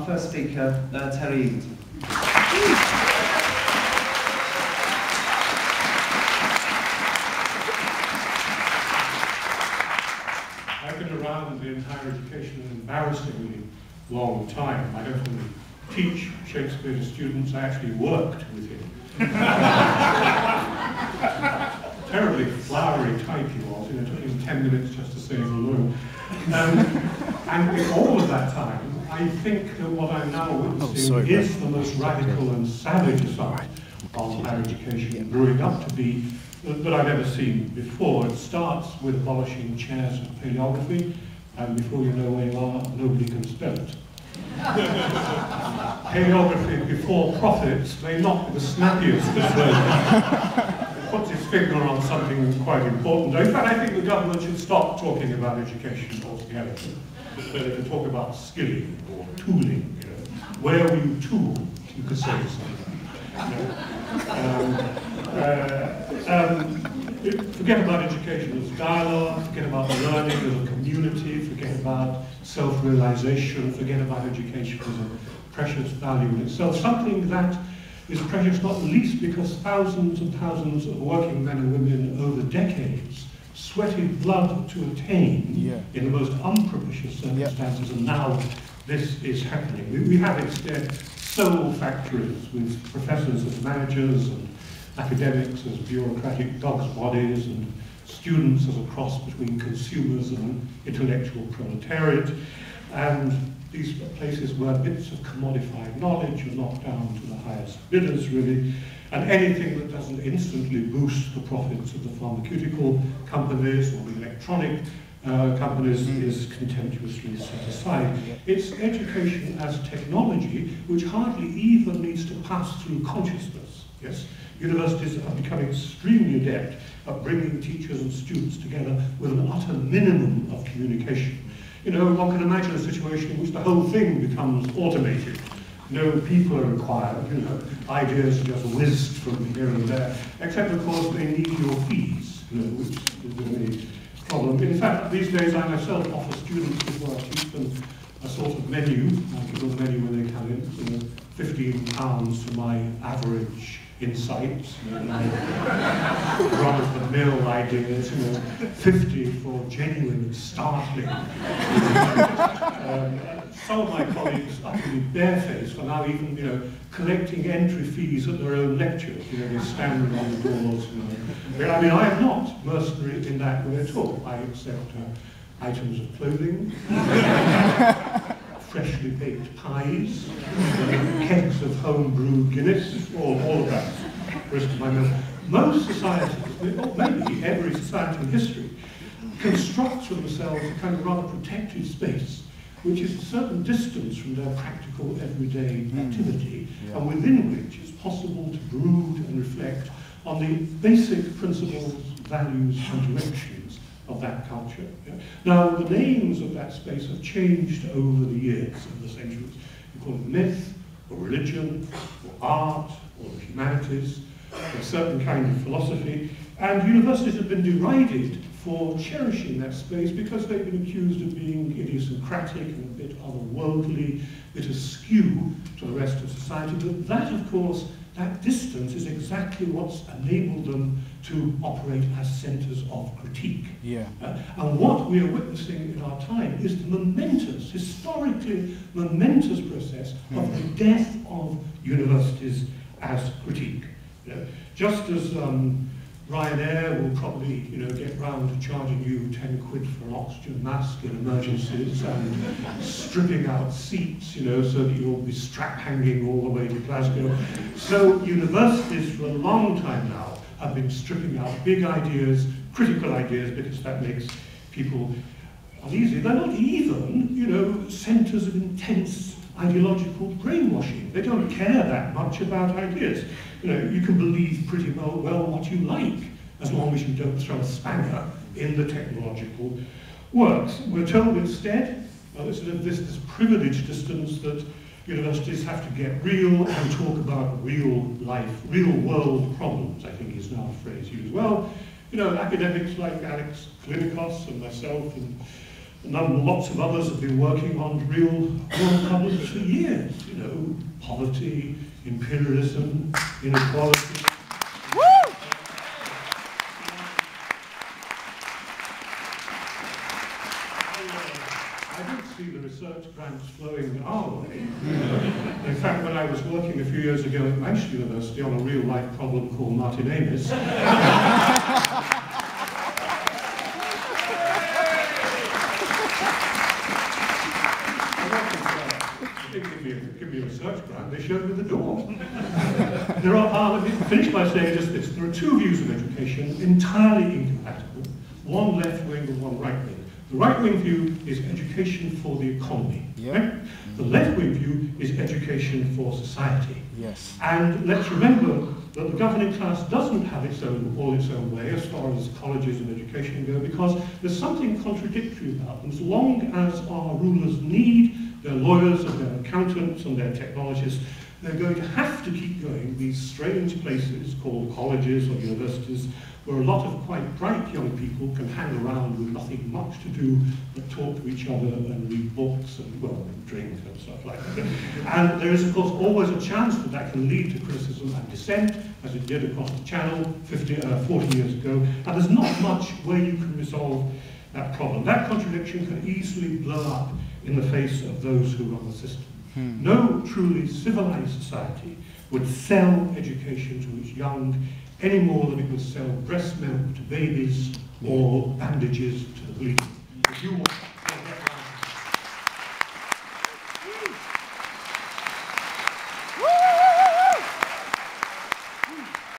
first speaker, Terry Eagleton. I've been around in higher education an embarrassingly long time. I don't only teach Shakespeare to students, I actually worked with him. Terribly flowery type he was, it took him 10 minutes just to say hello. And in all of that time, I think that what I'm now witnessing is the most radical and savage assault on higher education growing up to be that I've ever seen before. It starts with abolishing chairs of paleography, and before you know where you are, nobody can spell it. Paleography before profits may not be the snappiest as well. It puts its finger on something quite important. In fact, I think the government should stop talking about education altogether. But they can talk about skilling or tooling. You know. Where were you tooled? You could say something. Forget about education as dialogue, forget about learning as a community, forget about self-realization, forget about education as a precious value in itself. Something that is precious not least because thousands and thousands of working men and women over decades sweated blood to attain in the most unpropitious circumstances, and now this is happening. We have instead sole factories with professors as managers and academics as bureaucratic dog's bodies and students as a cross between consumers and an intellectual proletariat, and these places where bits of commodified knowledge are knocked down to the highest bidders, really, and anything that doesn't instantly boost the profits of the pharmaceutical companies or the electronic companies is contemptuously set aside. It's education as technology which hardly even needs to pass through consciousness. Yes, universities have become extremely adept at bringing teachers and students together with an utter minimum of communication. You know, one can imagine a situation in which the whole thing becomes automated. No people are required, you know, ideas are just whizzed from here and there, except of course they need your fees, you know, which is the only problem. In fact, these days I myself offer students before I teach them a sort of menu. I give them a menu when they come in, you know, £15 for my average insights, you know, run-of-the-mill ideas, you know, 50 for genuine and startling. Some of my colleagues, utterly barefaced, are now even, you know, collecting entry fees at their own lectures. You know, they stand on the doors. You know. I mean, I am not mercenary in that way at all. I accept items of clothing, freshly baked pies, kegs of home-brewed Guinness, all of that. Risk of my meal. Most societies, or maybe every society in history, constructs for themselves a kind of rather protected space, which is a certain distance from their practical everyday activity, and within which it's possible to brood and reflect on the basic principles, values, and directions of that culture. Yeah? Now, the names of that space have changed over the years, over the centuries. You call it myth, or religion, or art, or the humanities, or a certain kind of philosophy, and universities have been derided for cherishing that space because they've been accused of being idiosyncratic and a bit otherworldly, a bit askew to the rest of society. But that, of course, that distance is exactly what's enabled them to operate as centres of critique. And what we are witnessing in our time is the momentous, historically momentous process of the death of universities as critique. You know, just as Ryanair will probably, you know, get round to charging you 10 quid for an oxygen mask in emergencies and stripping out seats, you know, so that you'll be strap hanging all the way to Glasgow. So universities for a long time now have been stripping out big ideas, critical ideas, because that makes people uneasy. They're not even, you know, centres of intense ideological brainwashing. They don't care that much about ideas. You know, you can believe pretty well what you like, as long as you don't throw a spanner in the technological works. We're told instead, this privileged distance, that universities have to get real and talk about real life, real world problems, I think is now a phrase used. Well, you know, academics like Alex Klinikos and myself and Lots of others have been working on real world problems for years, you know, poverty, imperialism, inequality. I don't see the research grants flowing our way. In fact, when I was working a few years ago at Monash University on a real-life problem called Martinamis, give me a research grant, they showed me the door. Let me finish by saying just this. There are two views of education entirely incompatible, one left-wing and one right-wing. The right-wing view is education for the economy. Yeah. Right? The left-wing view is education for society. Yes. And let's remember that the governing class doesn't have all its own way as far as colleges and education go, because there's something contradictory about them. As long as our rulers need their lawyers and their accountants and their technologists, they're going to have to keep going these strange places called colleges or universities, where a lot of quite bright young people can hang around with nothing much to do but talk to each other and read books and, well, drink and stuff like that. And there is, of course, always a chance that that can lead to criticism and dissent, as it did across the Channel 40 years ago, and there's not much way you can resolve that problem. That contradiction can easily blow up in the face of those who run the system. No truly civilized society would sell education to its young any more than it would sell breast milk to babies or bandages to the bleeding. If you want